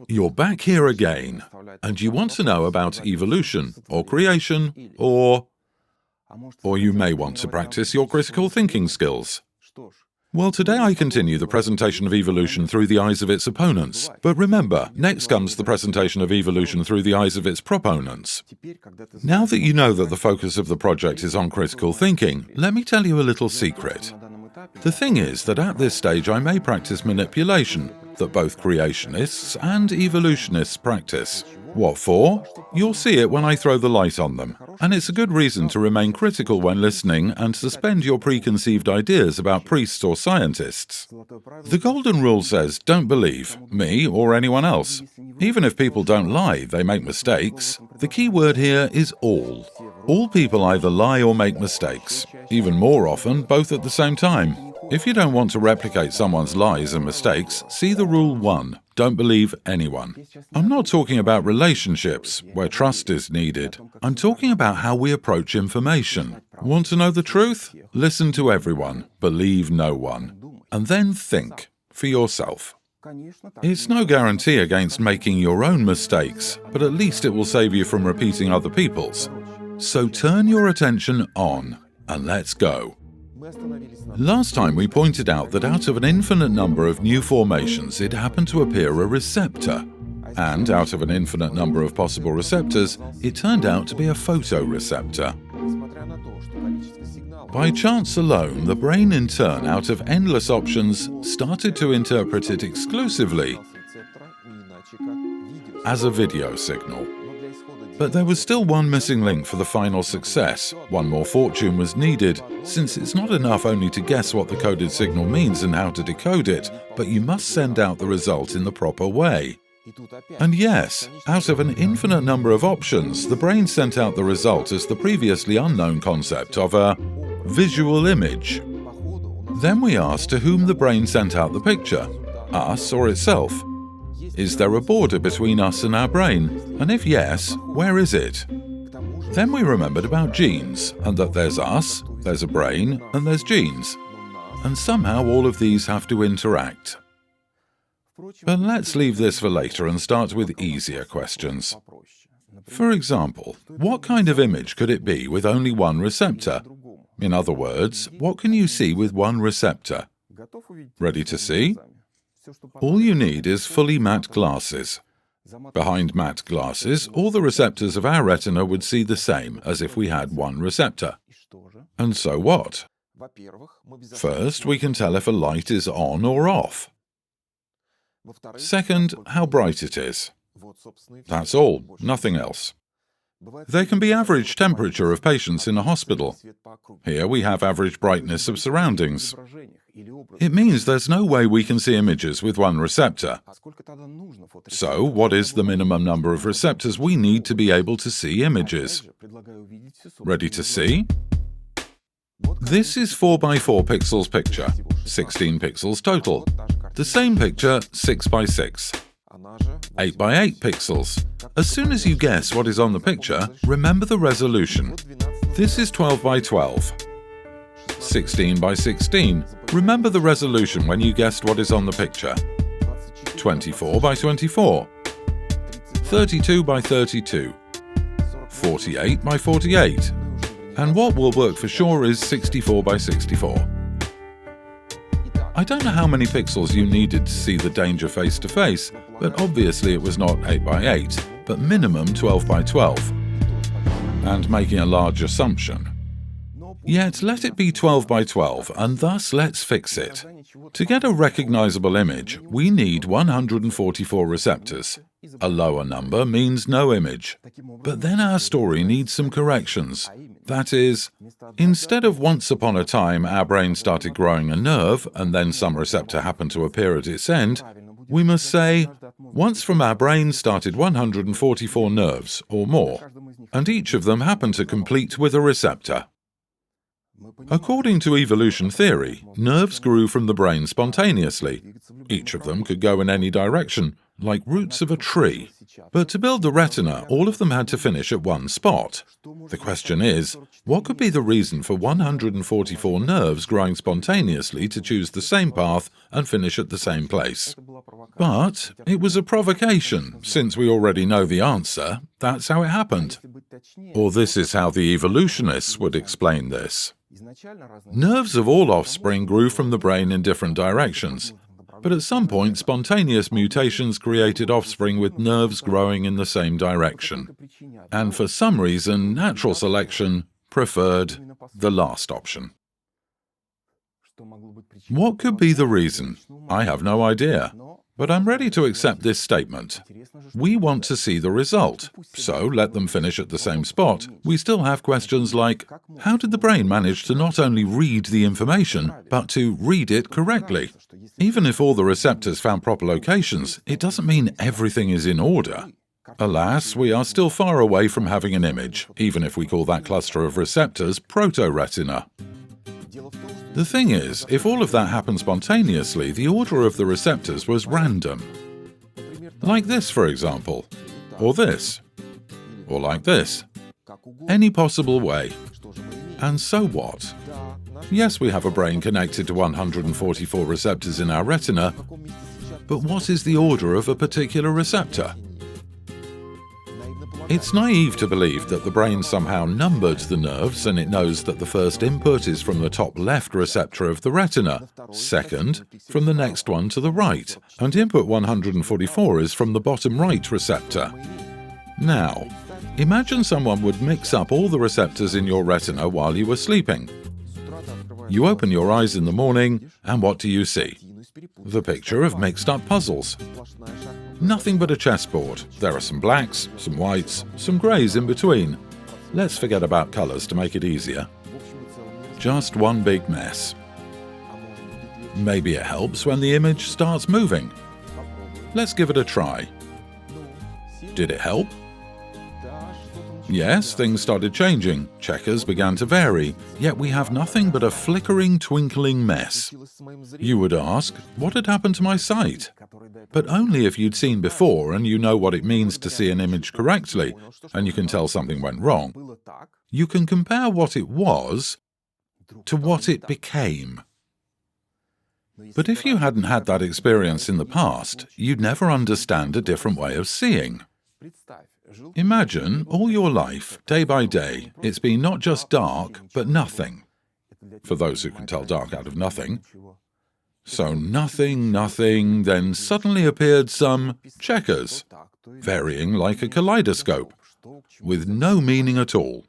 You're back here again, and you want to know about evolution, or creation, or you may want to practice your critical thinking skills. Well, today I continue the presentation of evolution through the eyes of its opponents. But remember, next comes the presentation of evolution through the eyes of its proponents. Now that you know that the focus of the project is on critical thinking, let me tell you a little secret. The thing is that at this stage I may practice manipulation, that both creationists and evolutionists practice. What for? You'll see it when I throw the light on them. And it's a good reason to remain critical when listening and suspend your preconceived ideas about priests or scientists. The golden rule says don't believe me or anyone else. Even if people don't lie, they make mistakes. The key word here is all. All people either lie or make mistakes. Even more often, both at the same time. If you don't want to replicate someone's lies and mistakes, see the rule 1. Don't believe anyone. I'm not talking about relationships, where trust is needed. I'm talking about how we approach information. Want to know the truth? Listen to everyone, believe no one. And then think for yourself. It's no guarantee against making your own mistakes, but at least it will save you from repeating other people's. So turn your attention on, and let's go. Last time we pointed out that out of an infinite number of new formations it happened to appear a receptor, and out of an infinite number of possible receptors it turned out to be a photoreceptor. By chance alone, the brain in turn, out of endless options, started to interpret it exclusively as a video signal. But there was still one missing link for the final success. One more fortune was needed, since it's not enough only to guess what the coded signal means and how to decode it, but you must send out the result in the proper way. And yes, out of an infinite number of options, the brain sent out the result as the previously unknown concept of a visual image. Then we asked to whom the brain sent out the picture, us or itself. Is there a border between us and our brain? And if yes, where is it? Then we remembered about genes, and that there's us, there's a brain, and there's genes. And somehow all of these have to interact. But let's leave this for later and start with easier questions. For example, what kind of image could it be with only one receptor? In other words, what can you see with one receptor? Ready to see? All you need is fully matte glasses. Behind matte glasses, all the receptors of our retina would see the same as if we had one receptor. And so what? First, we can tell if a light is on or off. Second, how bright it is. That's all, nothing else. There can be average temperature of patients in a hospital. Here we have average brightness of surroundings. It means there's no way we can see images with one receptor. So, what is the minimum number of receptors we need to be able to see images? Ready to see? This is 4x4 pixels picture, 16 pixels total. The same picture, 6x6. 8x8 pixels. As soon as you guess what is on the picture, remember the resolution. This is 12x12. 16x16. Remember the resolution when you guessed what is on the picture. 24x24. 32x32. 48x48. And what will work for sure is 64x64. I don't know how many pixels you needed to see the danger face to face, but obviously it was not 8x8, but minimum 12x12. And making a large assumption. Yet let it be 12x12, and thus let's fix it. To get a recognizable image, we need 144 receptors. A lower number means no image. But then our story needs some corrections. That is, instead of once upon a time our brain started growing a nerve and then some receptor happened to appear at its end, we must say, once from our brain started 144 nerves or more, and each of them happened to complete with a receptor. According to evolution theory, nerves grew from the brain spontaneously. Each of them could go in any direction, like roots of a tree. But to build the retina, all of them had to finish at one spot. The question is, what could be the reason for 144 nerves growing spontaneously to choose the same path and finish at the same place? But it was a provocation, since we already know the answer. That's how it happened. Or this is how the evolutionists would explain this. Nerves of all offspring grew from the brain in different directions. But at some point, spontaneous mutations created offspring with nerves growing in the same direction. And for some reason, natural selection preferred the last option. What could be the reason? I have no idea. But I'm ready to accept this statement. We want to see the result, so let them finish at the same spot. We still have questions like, how did the brain manage to not only read the information, but to read it correctly? Even if all the receptors found proper locations, it doesn't mean everything is in order. Alas, we are still far away from having an image, even if we call that cluster of receptors protoretina. The thing is, if all of that happened spontaneously, the order of the receptors was random. Like this, for example, or this, or like this. Any possible way. And so what? Yes, we have a brain connected to 144 receptors in our retina, but what is the order of a particular receptor? It's naive to believe that the brain somehow numbered the nerves and it knows that the first input is from the top left receptor of the retina, second from the next one to the right, and input 144 is from the bottom right receptor. Now, imagine someone would mix up all the receptors in your retina while you were sleeping. You open your eyes in the morning, and what do you see? The picture of mixed-up puzzles. Nothing but a chessboard. There are some blacks, some whites, some greys in between. Let's forget about colours to make it easier. Just one big mess. Maybe it helps when the image starts moving. Let's give it a try. Did it help? Yes, things started changing. Checkers began to vary, yet we have nothing but a flickering, twinkling mess. You would ask, what had happened to my sight? But only if you'd seen before and you know what it means to see an image correctly, and you can tell something went wrong. You can compare what it was to what it became. But if you hadn't had that experience in the past, you'd never understand a different way of seeing. Imagine all your life, day by day, it's been not just dark, but nothing. For those who can tell dark out of nothing. So nothing, nothing, then suddenly appeared some checkers, varying like a kaleidoscope, with no meaning at all.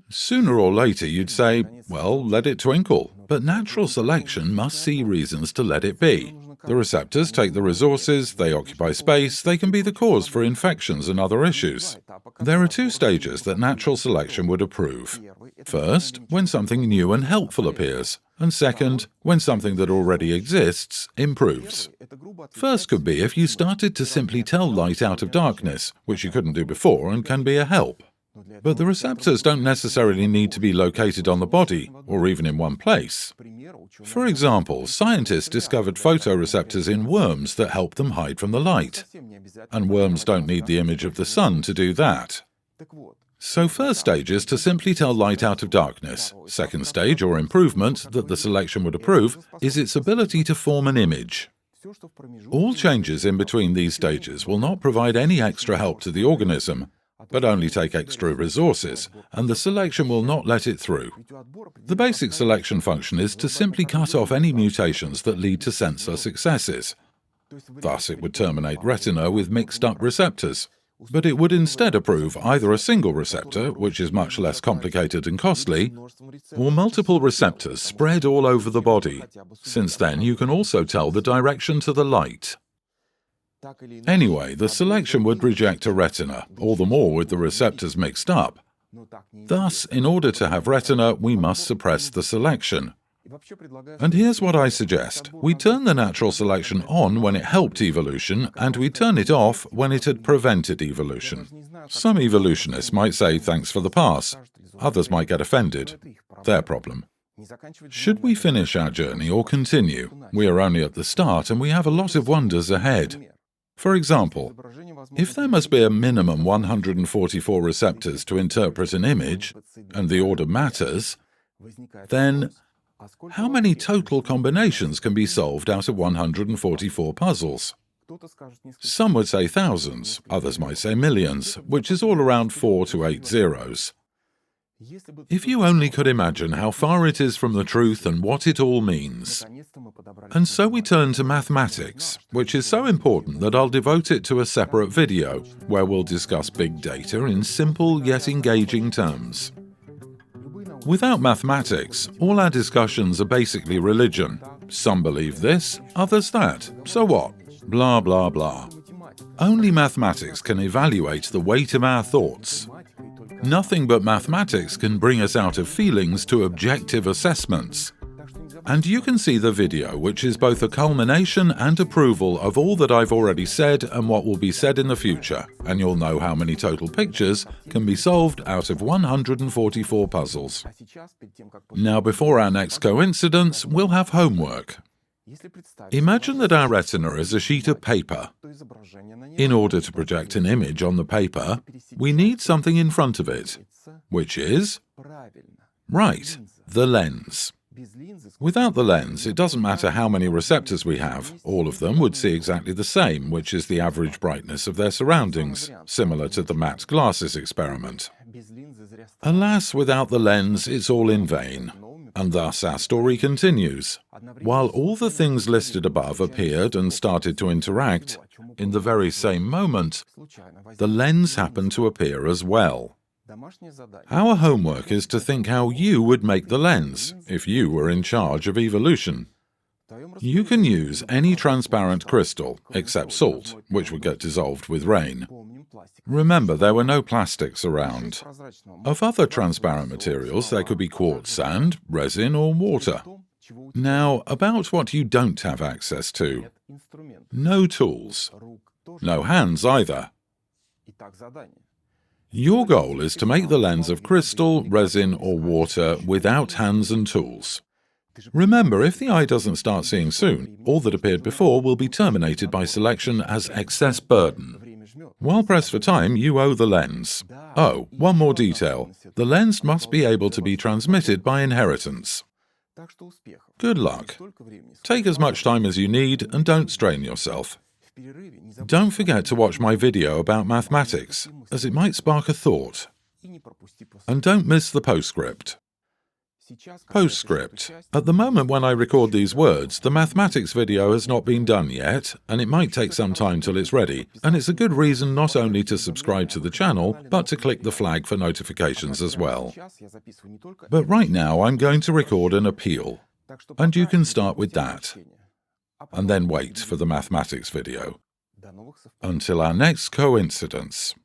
Sooner or later you'd say, well, let it twinkle, but natural selection must see reasons to let it be. The receptors take the resources, they occupy space, they can be the cause for infections and other issues. There are two stages that natural selection would approve. First, when something new and helpful appears, and second, when something that already exists improves. First could be if you started to simply tell light out of darkness, which you couldn't do before and can be a help. But the receptors don't necessarily need to be located on the body, or even in one place. For example, scientists discovered photoreceptors in worms that help them hide from the light. And worms don't need the image of the sun to do that. So first stage is to simply tell light out of darkness. Second stage, or improvement, that the selection would approve, is its ability to form an image. All changes in between these stages will not provide any extra help to the organism, but only take extra resources, and the selection will not let it through. The basic selection function is to simply cut off any mutations that lead to sensor successes. Thus, it would terminate retina with mixed-up receptors. But it would instead approve either a single receptor, which is much less complicated and costly, or multiple receptors spread all over the body, since then you can also tell the direction to the light. Anyway, the selection would reject a retina, all the more with the receptors mixed up. Thus, in order to have retina, we must suppress the selection. And here's what I suggest. We turn the natural selection on when it helped evolution, and we turn it off when it had prevented evolution. Some evolutionists might say thanks for the pass. Others might get offended. their problem. Should we finish our journey or continue? We are only at the start and we have a lot of wonders ahead. For example, if there must be a minimum 144 receptors to interpret an image, and the order matters, then how many total combinations can be solved out of 144 puzzles? Some would say thousands, others might say millions, which is all around 4 to 8 zeros. If you only could imagine how far it is from the truth and what it all means. And so we turn to mathematics, which is so important that I'll devote it to a separate video, where we'll discuss big data in simple yet engaging terms. Without mathematics, all our discussions are basically religion. Some believe this, others that. So what? Blah, blah, blah. Only mathematics can evaluate the weight of our thoughts. Nothing but mathematics can bring us out of feelings to objective assessments. And you can see the video, which is both a culmination and approval of all that I've already said and what will be said in the future, and you'll know how many total pictures can be solved out of 144 puzzles. Now, before our next coincidence, we'll have homework. Imagine that our retina is a sheet of paper. In order to project an image on the paper, we need something in front of it, which is, right, the lens. Without the lens, it doesn't matter how many receptors we have, all of them would see exactly the same, which is the average brightness of their surroundings, similar to the matte glasses experiment. Alas, without the lens, it's all in vain. And thus our story continues. While all the things listed above appeared and started to interact, in the very same moment, the lens happened to appear as well. Our homework is to think how you would make the lens, if you were in charge of evolution. You can use any transparent crystal, except salt, which would get dissolved with rain. Remember, there were no plastics around. Of other transparent materials, there could be quartz sand, resin, or water. Now, about what you don't have access to. No tools. No hands either. Your goal is to make the lens of crystal, resin, or water without hands and tools. Remember, if the eye doesn't start seeing soon, all that appeared before will be terminated by selection as excess burden. While pressed for time, you owe the lens. Oh, one more detail. The lens must be able to be transmitted by inheritance. Good luck. Take as much time as you need and don't strain yourself. Don't forget to watch my video about mathematics, as it might spark a thought. And don't miss the postscript. Postscript. At the moment when I record these words, the mathematics video has not been done yet, and it might take some time till it's ready, and it's a good reason not only to subscribe to the channel, but to click the flag for notifications as well. But right now I'm going to record an appeal, and you can start with that, and then wait for the mathematics video. Until our next coincidence.